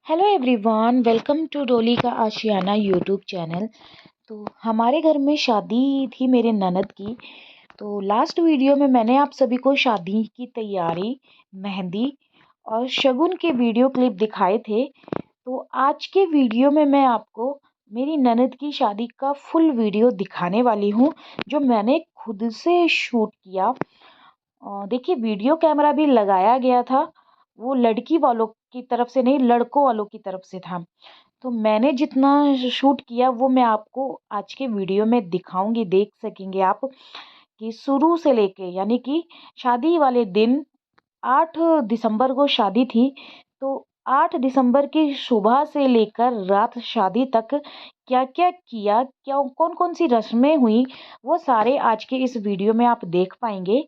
Hello everyone, welcome to डोली का आशियाना YouTube channel. तो हमारे घर में शादी थी मेरे ननद की। तो लास्ट वीडियो में मैंने आप सभी को शादी की तैयारी, मेहंदी और शगुन के वीडियो क्लिप दिखाए थे। तो आज के वीडियो में मैं आपको मेरी ननद की शादी का फुल वीडियो दिखाने वाली हूँ, जो मैंने खुद से शूट किया। देखिए, वीडियो कैमरा भी लगाया गया था, वो लड़की वालों की तरफ से नहीं, लड़कों वालों की तरफ से था। तो मैंने जितना शूट किया वो मैं आपको आज के वीडियो में दिखाऊंगी। देख सकेंगे आप कि शुरू से लेके, यानी कि शादी वाले दिन 8 दिसंबर को शादी थी। तो 8 दिसंबर की सुबह से लेकर रात शादी तक क्या क्या किया, क्या कौन कौन सी रस्में हुई, वो सारे आज के इस वीडियो में आप देख पाएंगे।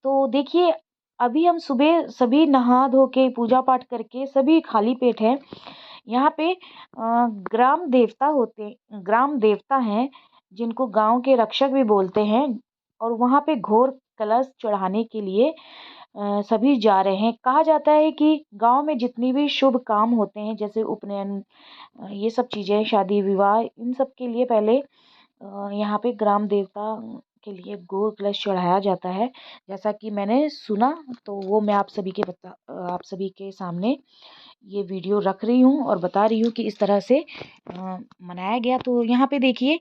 तो देखिए, अभी हम सुबह सभी नहा धो के पूजा पाठ करके सभी खाली पेट हैं। यहाँ पे ग्राम देवता हैं, जिनको गांव के रक्षक भी बोलते हैं। और वहाँ पे घोर कलश चढ़ाने के लिए सभी जा रहे हैं। कहा जाता है कि गांव में जितनी भी शुभ काम होते हैं, जैसे उपनयन, ये सब चीज़ें, शादी विवाह, इन सब के लिए पहले यहाँ पे ग्राम देवता के लिए गौ कलश चढ़ाया जाता है। जैसा कि मैंने सुना, तो वो मैं आप सभी के सामने ये वीडियो रख रही हूँ और बता रही हूँ कि इस तरह से मनाया गया। तो यहाँ पे देखिए,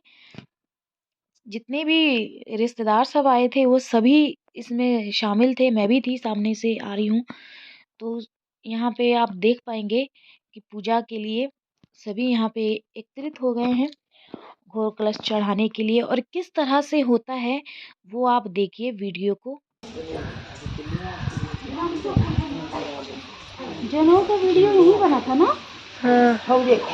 जितने भी रिश्तेदार सब आए थे वो सभी इसमें शामिल थे, मैं भी थी, सामने से आ रही हूँ। तो यहाँ पे आप देख पाएंगे कि पूजा के लिए सभी यहाँ पे एकत्रित हो गए हैं घोर कलश चढ़ाने के लिए। और किस तरह से होता है वो आप देखिए वीडियो को। जनों का वीडियो यही बना था ना? हाँ। हो देखो।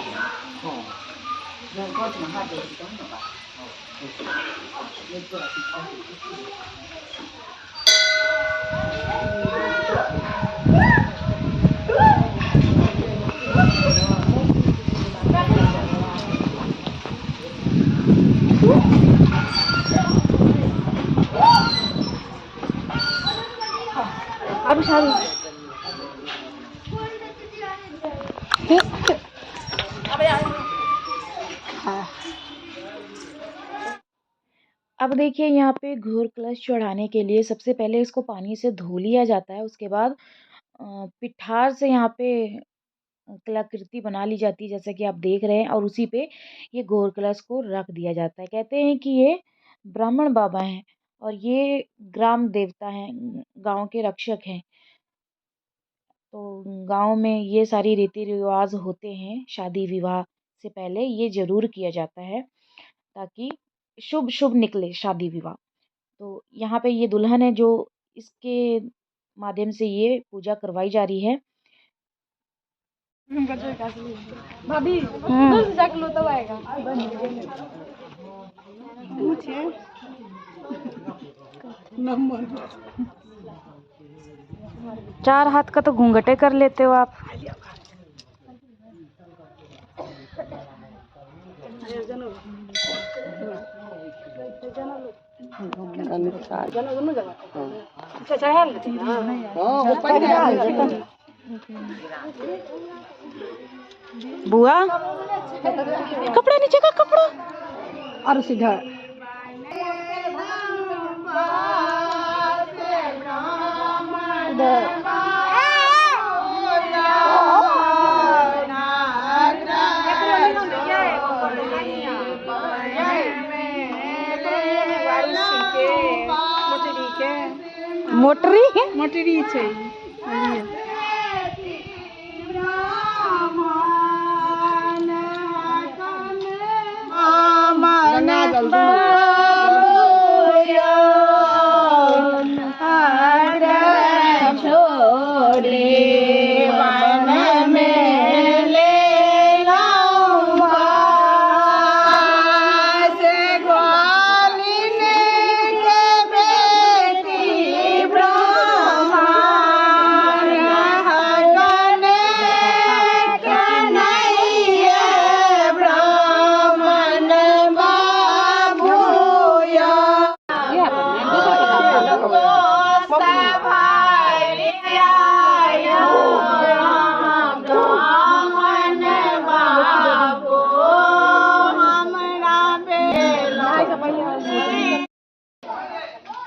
अब शादी अब देखिए, यहाँ पे घोर कलश चढ़ाने के लिए सबसे पहले इसको पानी से धो लिया जाता है। उसके बाद पिठार से यहाँ पे कलाकृति बना ली जाती है, जैसा कि आप देख रहे हैं। और उसी पे ये घोर कलश को रख दिया जाता है। कहते हैं कि ये ब्राह्मण बाबा हैं और ये ग्राम देवता हैं, गांव के रक्षक हैं। तो गांव में ये सारी रीति रिवाज होते हैं, शादी विवाह से पहले ये जरूर किया जाता है, ताकि शुभ शुभ निकले शादी विवाह। तो यहाँ पे ये दुल्हन है, जो इसके माध्यम से ये पूजा करवाई जा रही है। भाभी उधर से जाके लो तब आएगा। चार हाथ का तो घूंघटे कर लेते हो आप। बुआ, कपड़ा नीचे का कपड़ा और सीधा मोटरी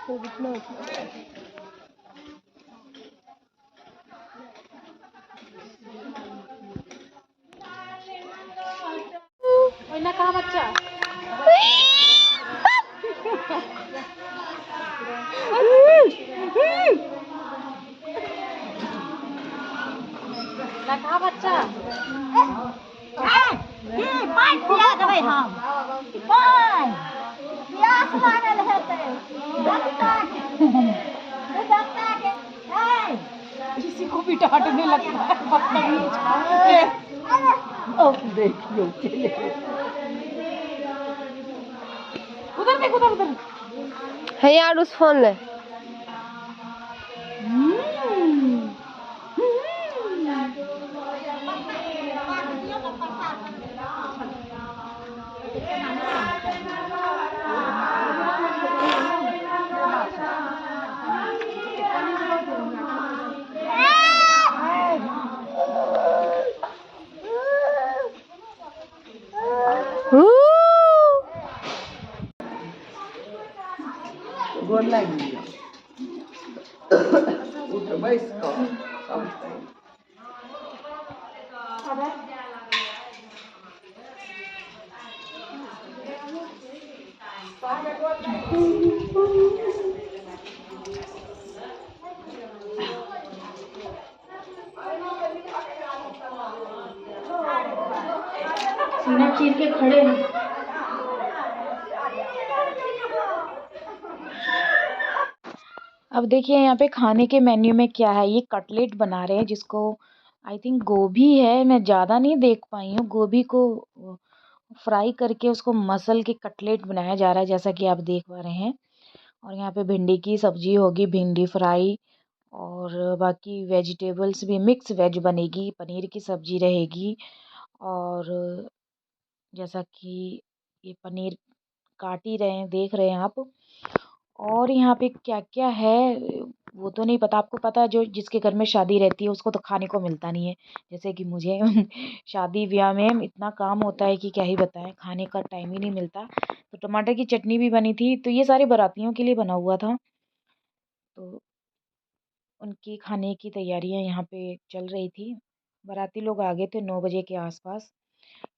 ना कहा बच्चा ना कहा बच्चा पाँच पिया देबै हम पाँच पियास लागल हेतै किसी को भी डांटने लगता है बदतमीज। अब देखियो उधर देख उधर उधर है यार उस फोन ले गोर लागि उठ बैस कऽ सीना चीर के खड़े हैं। अब देखिए यहाँ पे खाने के मेन्यू में क्या है। ये कटलेट बना रहे हैं जिसको आई थिंक गोभी है, मैं ज़्यादा नहीं देख पाई हूँ। गोभी को फ्राई करके उसको मसल के कटलेट बनाया जा रहा है जैसा कि आप देख पा रहे हैं। और यहाँ पे भिंडी की सब्जी होगी, भिंडी फ्राई, और बाकी वेजिटेबल्स भी मिक्स वेज बनेगी, पनीर की सब्जी रहेगी। और जैसा कि ये पनीर काट ही रहे हैं, देख रहे हैं आप। और यहाँ पे क्या क्या है वो तो नहीं पता। आपको पता है जो जिसके घर में शादी रहती है उसको तो खाने को मिलता नहीं है, जैसे कि मुझे शादी ब्याह में इतना काम होता है कि क्या ही बताएं, खाने का टाइम ही नहीं मिलता। तो टमाटर की चटनी भी बनी थी, तो ये सारे बारातियों के लिए बना हुआ था। तो उनकी खाने की तैयारियां यहाँ पे चल रही थी। बाराती लोग आ गए थे 9 बजे के आसपास।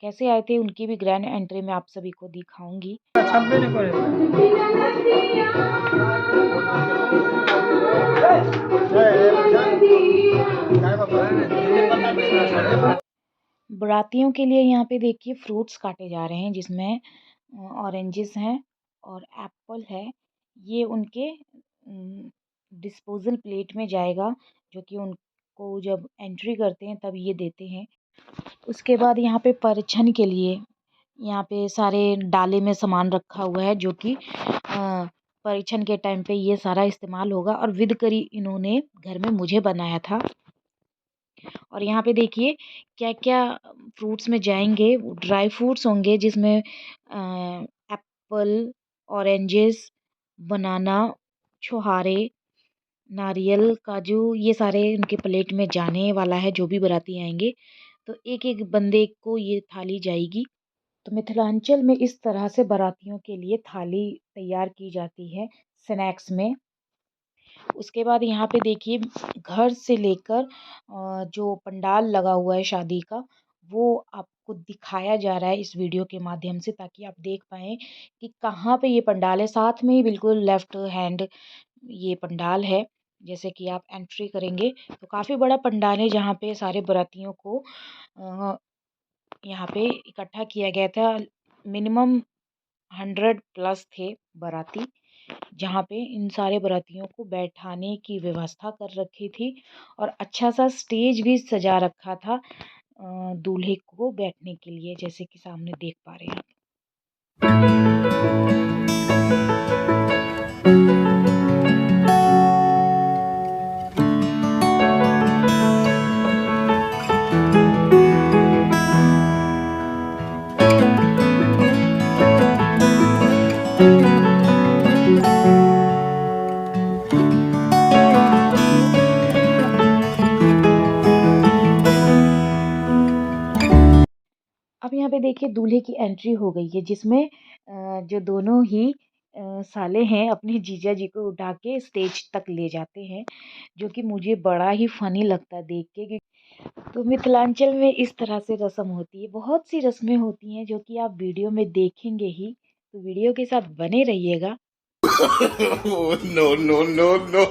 कैसे आए थे उनकी भी ग्रैंड एंट्री में आप सभी को दिखाऊंगी। बारातियों के लिए यहाँ पे देखिए फ्रूट्स काटे जा रहे हैं, जिसमें ऑरेंजेस हैं और एप्पल है। ये उनके डिस्पोजल प्लेट में जाएगा, जो कि उनको जब एंट्री करते हैं तब ये देते हैं। उसके बाद यहाँ पे परिछन के लिए यहाँ पे सारे डाले में सामान रखा हुआ है, जो कि परिछन के टाइम पे ये सारा इस्तेमाल होगा। और विद करी इन्होंने घर में मुझे बनाया था। और यहाँ पे देखिए क्या क्या फ्रूट्स में जाएंगे। ड्राई फ्रूट्स होंगे जिसमें एप्पल, ऑरेंजेस, बनाना, छोहारे, नारियल, काजू, ये सारे उनके प्लेट में जाने वाला है। जो भी बाराती आएंगे तो एक एक बंदे को ये थाली जाएगी। तो मिथिलांचल में इस तरह से बारातियों के लिए थाली तैयार की जाती है स्नैक्स में। उसके बाद यहाँ पे देखिए घर से लेकर जो पंडाल लगा हुआ है शादी का, वो आपको दिखाया जा रहा है इस वीडियो के माध्यम से, ताकि आप देख पाएँ कि कहाँ पे ये पंडाल है। साथ में ही बिल्कुल लेफ्ट हैंड ये पंडाल है। जैसे कि आप एंट्री करेंगे तो काफ़ी बड़ा पंडाल है, जहाँ पे सारे बारातियों को यहाँ पे इकट्ठा किया गया था। मिनिमम 100 प्लस थे बाराती, जहाँ पे इन सारे बारातियों को बैठाने की व्यवस्था कर रखी थी। और अच्छा सा स्टेज भी सजा रखा था दूल्हे को बैठने के लिए, जैसे कि सामने देख पा रहे हैं आप। अब यहाँ पे देखिए दूल्हे की एंट्री हो गई है, जिसमें जो दोनों ही साले हैं अपने जीजा जी को उठा के स्टेज तक ले जाते हैं, जो कि मुझे बड़ा ही फ़नी लगता है देख के कि तो मिथिलांचल में इस तरह से रस्म होती है। बहुत सी रस्में होती हैं जो कि आप वीडियो में देखेंगे ही, तो वीडियो के साथ बने रहिएगा। Oh, no, no, no, no.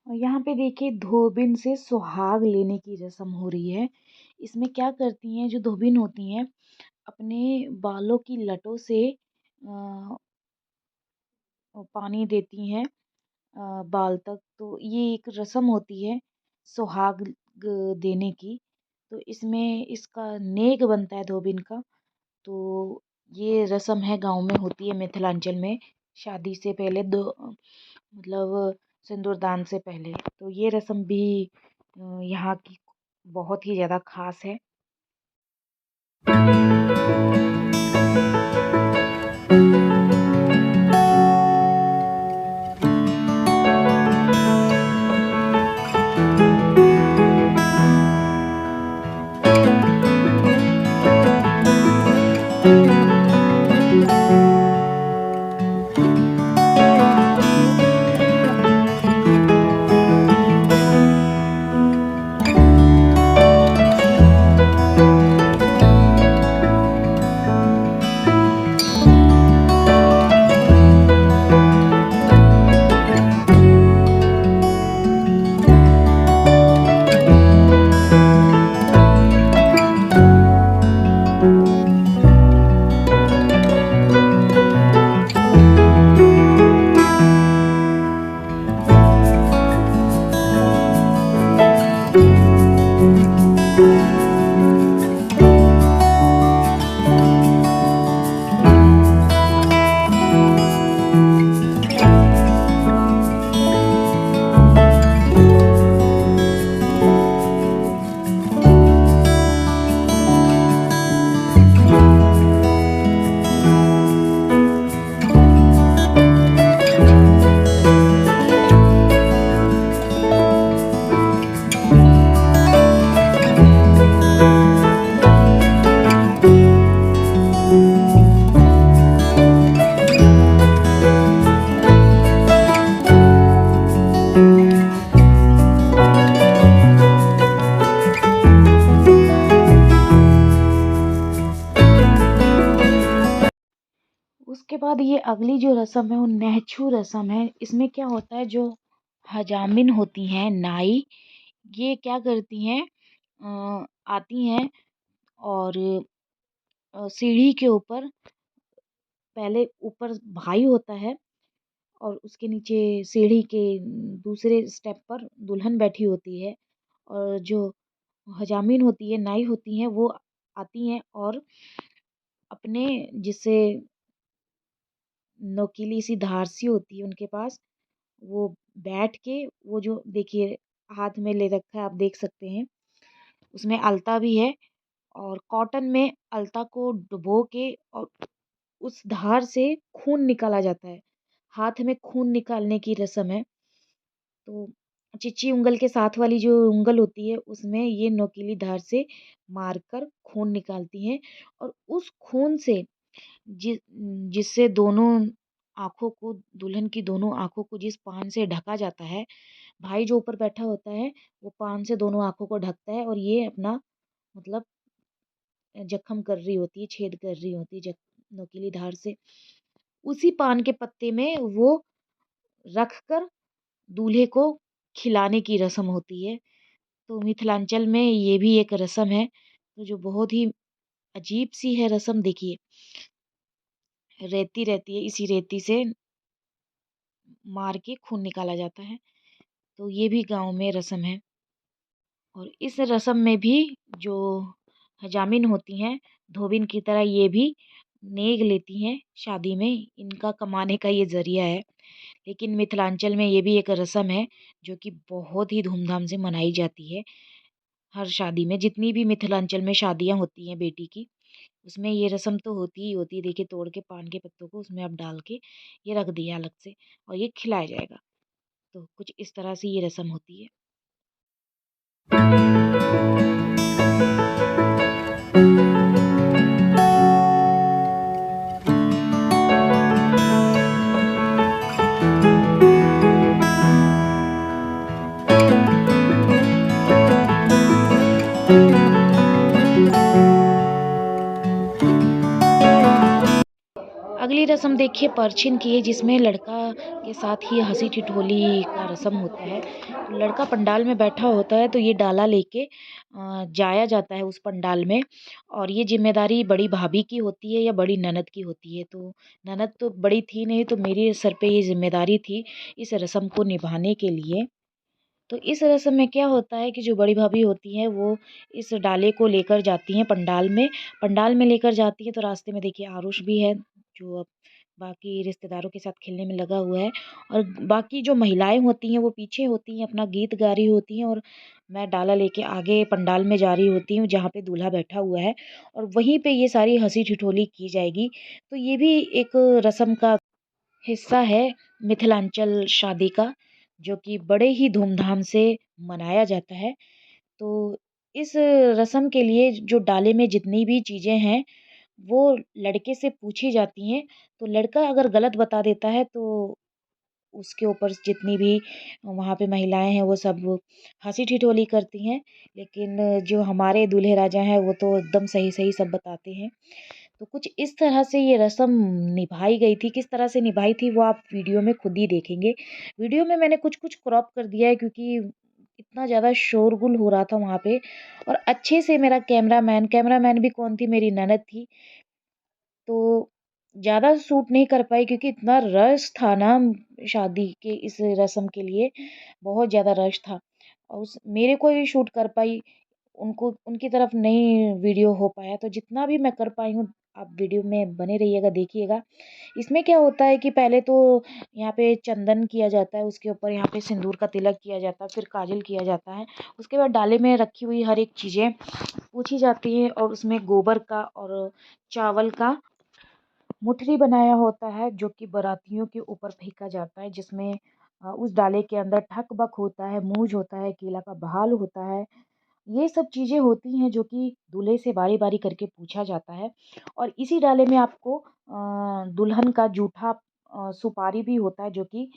और यहाँ पे देखिए धोबिन से सुहाग लेने की रस्म हो रही है। इसमें क्या करती हैं जो धोबिन होती हैं, अपने बालों की लटों से पानी देती हैं बाल तक। तो ये एक रस्म होती है सुहाग देने की। तो इसमें इसका नेक बनता है धोबिन का। तो ये रस्म है, गांव में होती है मिथिलांचल में, शादी से पहले दो मतलब सिंदूरदान से पहले। तो ये रस्म भी यहाँ की बहुत ही ज़्यादा खास है। उसके बाद ये अगली जो रस्म है वो नहछू रस्म है। इसमें क्या होता है, जो हजामिन होती हैं नाई, ये क्या करती हैं, आती हैं और सीढ़ी के ऊपर, पहले ऊपर भाई होता है और उसके नीचे सीढ़ी के दूसरे स्टेप पर दुल्हन बैठी होती है। और जो हजामिन होती है, नाई होती हैं, वो आती हैं और अपने जिससे नोकीली सी धार सी होती है उनके पास, वो बैठ के, वो जो देखिए हाथ में ले रखा है आप देख सकते हैं, उसमें अलता भी है और कॉटन में अलता को डुबो के और उस धार से खून निकाला जाता है। हाथ में खून निकालने की रस्म है। तो चिच्ची उंगल के साथ वाली जो उंगल होती है उसमें ये नोकीली धार से मारकर खून निकालती हैं और उस खून से जिससे दोनों आँखों को, दुल्हन की दोनों आँखों को जिस पान से ढका जाता है, भाई जो ऊपर बैठा होता है वो पान से दोनों आँखों को ढकता है और ये अपना मतलब जख्म कर रही होती है, छेद कर रही होती है नोकीली धार से। उसी पान के पत्ते में वो रख कर दूल्हे को खिलाने की रस्म होती है। तो मिथिलांचल में ये भी एक रस्म है, तो जो बहुत ही अजीब सी है रस्म। देखिए रेती रहती है, इसी रेती से मार के खून निकाला जाता है। तो ये भी गाँव में रस्म है। और इस रस्म में भी जो हजामिन होती हैं, धोबिन की तरह ये भी नेग लेती हैं शादी में। इनका कमाने का ये ज़रिया है। लेकिन मिथिलांचल में ये भी एक रस्म है जो कि बहुत ही धूमधाम से मनाई जाती है। हर शादी में, जितनी भी मिथिलांचल में शादियाँ होती हैं बेटी की, उसमें ये रस्म तो होती ही होती है। देखिए, तोड़ के पान के पत्तों को उसमें आप डाल के ये रख दिया अलग से और ये खिलाया जाएगा। तो कुछ इस तरह से ये रस्म होती है। अगली रस्म देखिए परछिन की है, जिसमें लड़का के साथ ही हंसी ठिठोली का रस्म होता है। तो लड़का पंडाल में बैठा होता है तो ये डाला लेके जाया जाता है उस पंडाल में, और ये जिम्मेदारी बड़ी भाभी की होती है या बड़ी ननद की होती है। तो ननद तो बड़ी थी नहीं, तो मेरे सर पे ये जिम्मेदारी थी इस रस्म को निभाने के लिए। तो इस रस्म में क्या होता है कि जो बड़ी भाभी होती हैं वो इस डाले को लेकर जाती हैं पंडाल में। पंडाल में लेकर जाती हैं तो रास्ते में देखिए आरुष भी है, जो अब बाकी रिश्तेदारों के साथ खेलने में लगा हुआ है, और बाकी जो महिलाएं होती हैं वो पीछे होती हैं, अपना गीत गा रही होती हैं, और मैं डाला लेके आगे पंडाल में जा रही होती हूँ जहाँ पे दूल्हा बैठा हुआ है, और वहीं पे ये सारी हंसी ठिठोली की जाएगी। तो ये भी एक रस्म का हिस्सा है मिथिलांचल शादी का, जो कि बड़े ही धूमधाम से मनाया जाता है। तो इस रस्म के लिए जो डाले में जितनी भी चीज़ें हैं वो लड़के से पूछी जाती हैं। तो लड़का अगर गलत बता देता है तो उसके ऊपर जितनी भी वहाँ पे महिलाएं हैं वो सब हंसी ठिठोली करती हैं, लेकिन जो हमारे दूल्हे राजा हैं वो तो एकदम सही सही सब बताते हैं। तो कुछ इस तरह से ये रस्म निभाई गई थी। किस तरह से निभाई थी वो आप वीडियो में खुद ही देखेंगे। वीडियो में मैंने कुछ कुछ क्रॉप कर दिया है क्योंकि इतना ज़्यादा शोरगुल हो रहा था वहाँ पे, और अच्छे से मेरा कैमरामैन भी कौन थी, मेरी ननद थी। तो ज़्यादा शूट नहीं कर पाई क्योंकि इतना रश था ना शादी के इस रस्म के लिए, बहुत ज़्यादा रश था, और उस मेरे को ही शूट कर पाई, उनको उनकी तरफ नहीं वीडियो हो पाया। तो जितना भी मैं कर पाई हूँ आप वीडियो में बने रहिएगा, देखिएगा। इसमें क्या होता है कि पहले तो यहाँ पे चंदन किया जाता है, उसके ऊपर यहाँ पे सिंदूर का तिलक किया जाता है, फिर काजल किया जाता है। उसके बाद डाले में रखी हुई हर एक चीज़ें पूछी जाती है, और उसमें गोबर का और चावल का मुठरी बनाया होता है जो कि बारातियों के ऊपर फेंका जाता है, जिसमें उस डाले के अंदर ठक-बक होता है, मूज होता है, केला का बहाल होता है। ये सब चीज़ें होती हैं जो कि दूल्हे से बारी-बारी करके पूछा जाता है, और इसी डाले में आपको दुल्हन का जूठा सुपारी भी होता है जो कि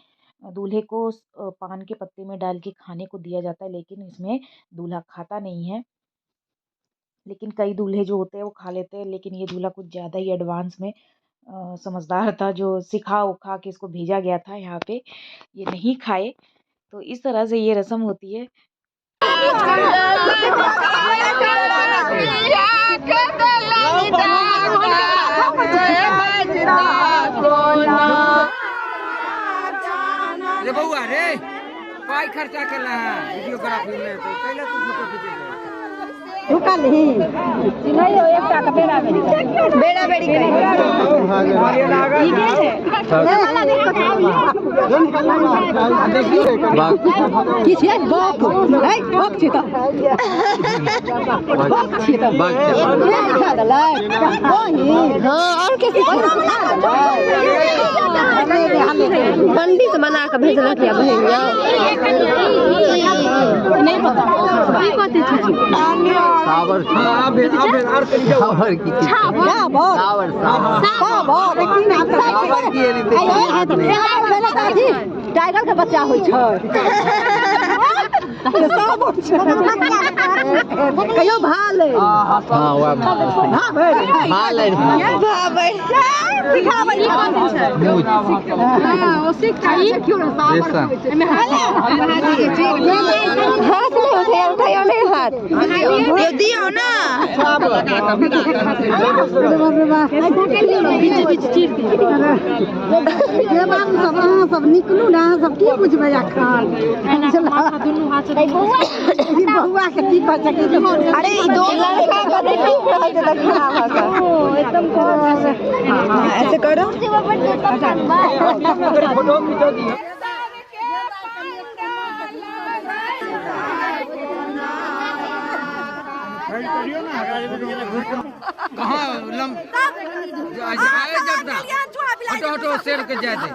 दूल्हे को पान के पत्ते में डाल के खाने को दिया जाता है, लेकिन इसमें दूल्हा खाता नहीं है। लेकिन कई दूल्हे जो होते हैं वो खा लेते हैं, लेकिन ये दूल्हा कुछ ज़्यादा ही एडवांस में समझदार था, जो सिखा-उखा के इसको भेजा गया था यहाँ पे, ये नहीं खाए। तो इस तरह से ये रस्म होती है। रे बउआ रे, पाई खर्चा करला वीडियोग्राफी में, तो कैला तू फोटो खींचे रुका नहीं नहीं हो एक का बेड़ा बेड़ी करी किसी एक बाप है बाप छी त बाप छी त खा दला हां और किसी पंडित बना के भेजलक या भैया नहीं पता ई कथि छी सावर और सावर की सावर टाइगर के बच्चा होइ छै कहियो भाल हां वा भाल सिखाबै हां ओ सीख चाहिए क्यों ना सावर एमे हाथ नहीं उठायो नहीं हाथ ये दियो ना बीच बीच चीर दे सब निकलू ना सब की बुझबै अखन दुनू हाथ से बउआ के की अरे दो लड़का का एकदम ऐसे करो। फोटो खींचो दियो। कहाँ लम आए जब ना हटो शेर के जाते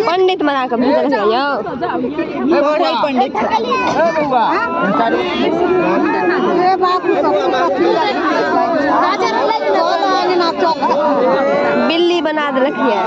पंडित मना कर पंडित बिल्ली बना दे रखी है।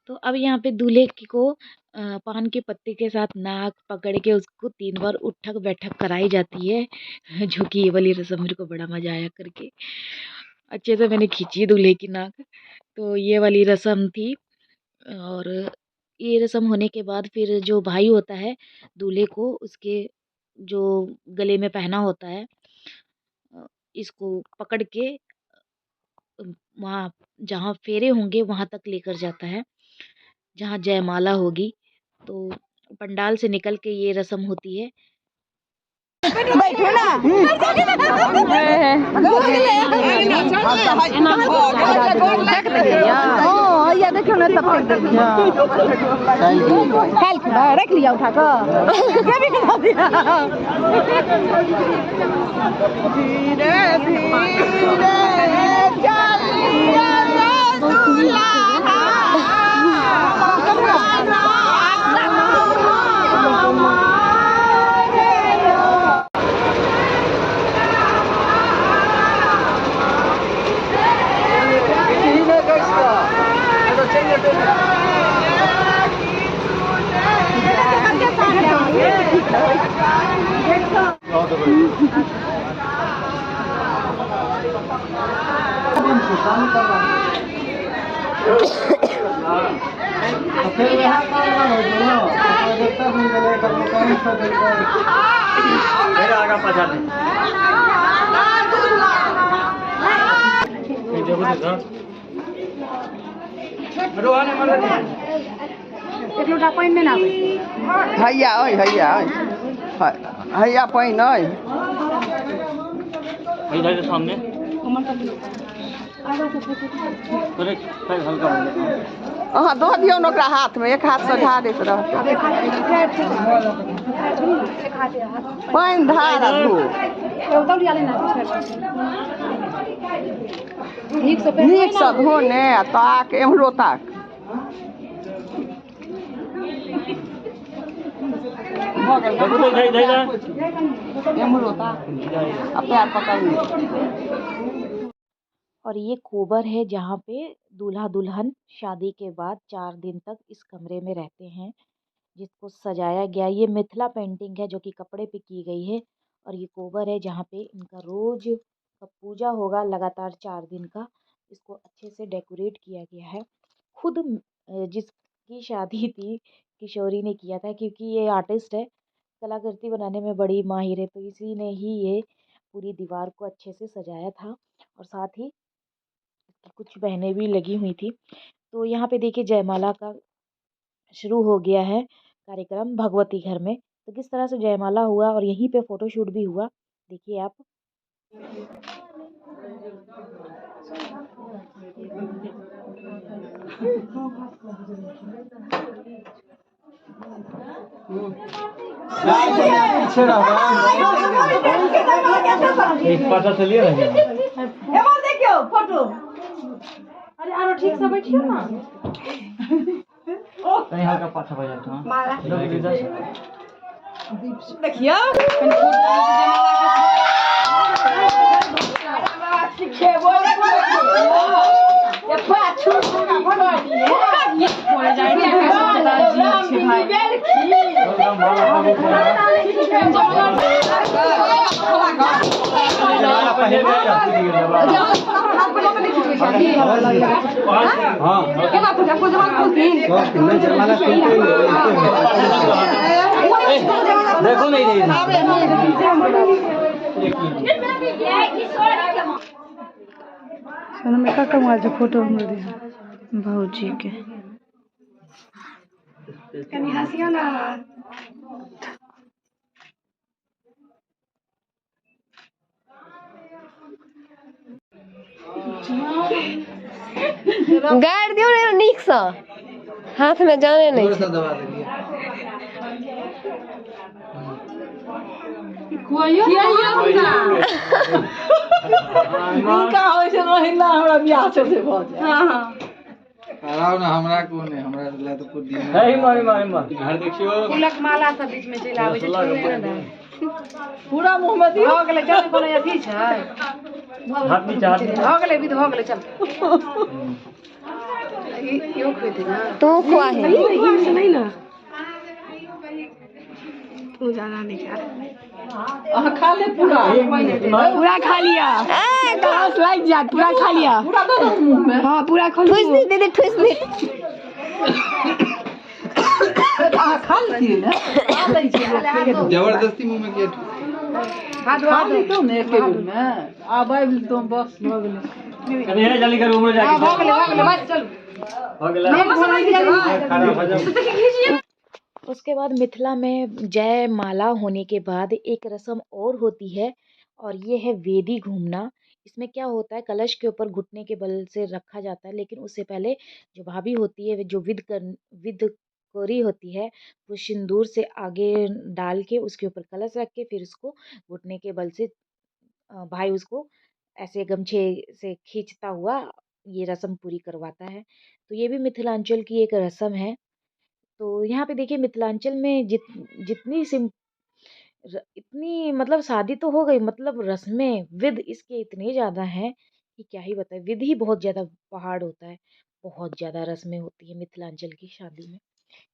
तो अब यहाँ पे दूल्हे को पान के पत्ते के साथ नाक पकड़ के उसको 3 बार उठक बैठक कराई जाती है, जो कि ये वाली रस्म मेरे को बड़ा मजा आया करके। अच्छे से मैंने खींची दूल्हे की नाक। तो ये वाली रस्म थी। और ये रस्म होने के बाद फिर जो भाई होता है दूल्हे को उसके जो गले में पहना होता है इसको पकड़ के वहाँ जहाँ फेरे होंगे वहाँ तक लेकर जाता है, जहाँ जयमाला होगी। तो पंडाल से निकल के ये रस्म होती है। बैठो ना देखो ना तब रख लिया उठा कर धीरे धीरे हैया ओए हैया हैया पाइन ओए इधर के सामने अहाँ दो दियौ न ओकरा हाथ में, एक हाथ से ढारैत रहतै। पानि ढारू नीक से धोने आ ताक एम्हरो ताक एम्हरो ताक आ पैर पकड़। और ये कोबर है जहाँ पे दूल्हा दुल्हन शादी के बाद 4 दिन तक इस कमरे में रहते हैं, जिसको सजाया गया। ये मिथिला पेंटिंग है जो कि कपड़े पे की गई है। और ये कोबर है जहाँ पे इनका रोज का पूजा होगा लगातार 4 दिन का। इसको अच्छे से डेकोरेट किया गया है। खुद जिसकी शादी थी किशोरी ने किया था, क्योंकि ये आर्टिस्ट है, कलाकृति बनाने में बड़ी माहिर है। तो इसी ने ही ये पूरी दीवार को अच्छे से सजाया था। और साथ ही कुछ बहनें भी लगी हुई थी। तो यहाँ पे देखिए जयमाला का शुरू हो गया है कार्यक्रम भगवती घर में। तो किस तरह से जयमाला हुआ और यहीं पे फोटोशूट भी हुआ, देखिए आप। पाछा चलिए ना देखियो फोटो। अरे आरो ठीक से बैठियो ना। कहीं हल्का पाछा बजा था देखियो देखो नहीं रही में का कमाल जो फोटो भौजी के गाड़ दियो ने नीक सा हाथ में जाने नहीं छै। दबा देलिए इनका होय छै महिला हमरा बियाह छै से भ जाय। हां हां कराओ ना हमरा को ने हमरा ला तो कुछ दिन है मारी मारी मारी घर देखियो फूलक माला सब बीच में चलि आबै छै पूरा मुंह में दियो हो गेलै चल कोनो अथी छै हाथ नीचे हाथ नीचे हो गेलै विध हो गेलै चल यो खोते ना तू खुआ है नहीं ना तू जाना नहीं खा खा ले पूरा पूरा खा लिया ए घास लग जा पूरा खा लिया पूरा दो ना मुंह में। हां पूरा खा ठुस दे दीदी ठुस दे खा ली ना खा दै छी जबरदस्ती मुंह में किया हाथ खा ली तो ने एके बेर में आब आबि तुम बस भ गेलै कभी है जल्दी कर उम्र जाके हो गेलै बस चल हो गेला खराब हो जाओ। उसके बाद मिथिला में जय माला होने के बाद एक रस्म और होती है और ये है वेदी घूमना। इसमें क्या होता है, कलश के ऊपर घुटने के बल से रखा जाता है, लेकिन उससे पहले जो भाभी होती है, जो विद कोरी होती है, वो सिंदूर से आगे डाल के उसके ऊपर कलश रख के फिर उसको घुटने के बल से भाई उसको ऐसे गमछे से खींचता हुआ ये रस्म पूरी करवाता है। तो ये भी मिथिलांचल की एक रस्म है। तो यहाँ पे देखिए मिथिलांचल में जितनी इतनी मतलब शादी तो हो गई, मतलब रस्में विध इसके इतने ज़्यादा हैं कि क्या ही बताएं। विध ही बहुत ज़्यादा पहाड़ होता है, बहुत ज़्यादा रस्में होती है मिथिलांचल की शादी में,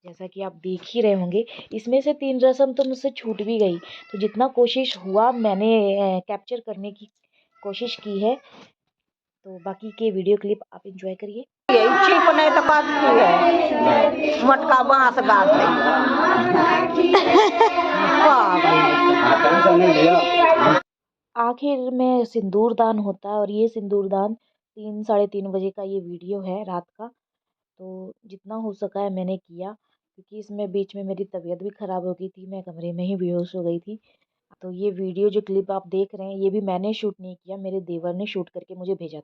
जैसा कि आप देख ही रहे होंगे। इसमें से 3 रस्म तो मुझसे छूट भी गई, तो जितना कोशिश हुआ मैंने कैप्चर करने की कोशिश की है। तो बाकी के वीडियो क्लिप आप एंजॉय करिए। छिप नहीं तो बात की है मोटका बांस गाड़ आखिर में सिंदूर दान होता है और ये सिंदूर दान 3 साढ़े 3 बजे का ये वीडियो है रात का। तो जितना हो सका है मैंने किया, क्योंकि इसमें बीच में मेरी तबीयत भी ख़राब हो गई थी, मैं कमरे में ही बेहोश हो गई थी। तो ये वीडियो जो क्लिप आप देख रहे हैं ये भी मैंने शूट नहीं किया, मेरे देवर ने शूट करके मुझे भेजा था।